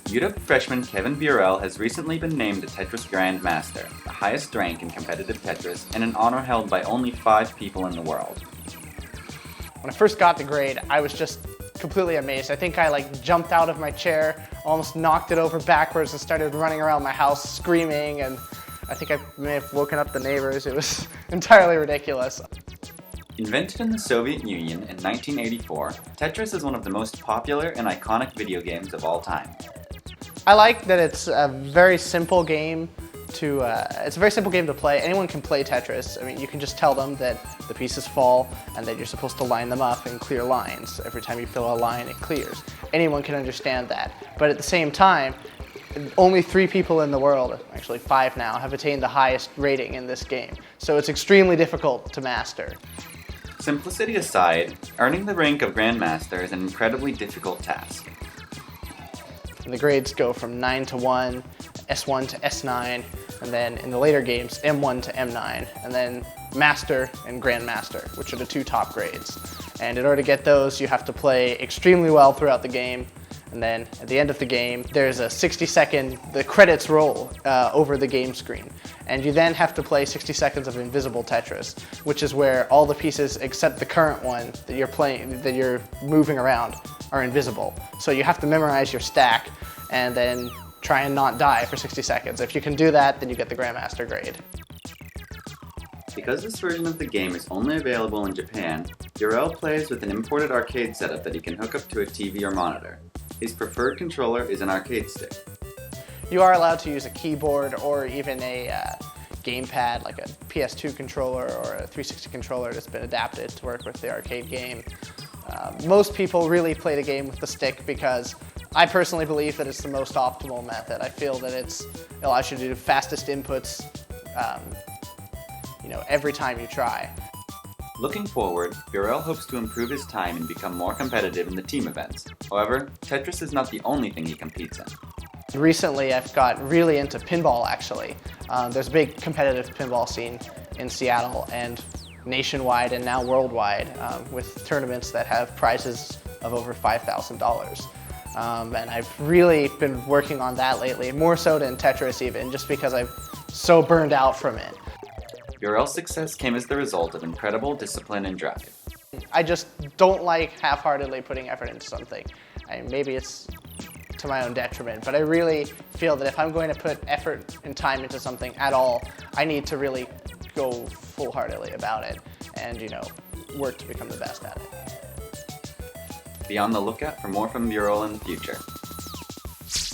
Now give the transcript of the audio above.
UW freshman Kevin Birrell has recently been named a Tetris Grandmaster, the highest rank in competitive Tetris, and an honor held by only 5 people in the world. When I first got the grade, I was just completely amazed. I think I jumped out of my chair, almost knocked it over backwards and started running around my house screaming, and I think I may have woken up the neighbors. It was entirely ridiculous. Invented in the Soviet Union in 1984, Tetris is one of the most popular and iconic video games of all time. I like that it's a very simple game to play. Anyone can play Tetris. I mean, you can just tell them that the pieces fall and that you're supposed to line them up in clear lines. Every time you fill a line, it clears. Anyone can understand that. But at the same time, only 3 people in the world, actually 5 now, have attained the highest rating in this game. So it's extremely difficult to master. Simplicity aside, earning the rank of Grandmaster is an incredibly difficult task. The grades go from 9 to 1, S1 to S9, and then in the later games, M1 to M9, and then Master and Grandmaster, which are the 2 top grades. And in order to get those, you have to play extremely well throughout the game, and then at the end of the game, there's a 60-second, the credits roll over the game screen. And you then have to play 60 seconds of invisible Tetris, which is where all the pieces except the current one that you're playing, that you're moving around, are invisible. So you have to memorize your stack and then try and not die for 60 seconds. If you can do that, then you get the Grandmaster grade. Because this version of the game is only available in Japan, Birrell plays with an imported arcade setup that he can hook up to a TV or monitor. His preferred controller is an arcade stick. You are allowed to use a keyboard or even a gamepad, like a PS2 controller or a 360 controller that's been adapted to work with the arcade game. Most people really play the game with the stick because I personally believe that it's the most optimal method. I feel that it allows you to do fastest inputs every time you try. Looking forward, Birrell hopes to improve his time and become more competitive in the team events. However, Tetris is not the only thing he competes in. Recently, I've got really into pinball, actually. There's a big competitive pinball scene in Seattle and nationwide and now worldwide with tournaments that have prizes of over $5,000. And I've really been working on that lately, more so than Tetris even, just because I'm so burned out from it. Birrell's success came as the result of incredible discipline and drive. I just don't like half-heartedly putting effort into something. Maybe it's to my own detriment, but I really feel that if I'm going to put effort and time into something at all, I need to really go full-heartedly about it and, work to become the best at it. Be on the lookout for more from Birrell in the future.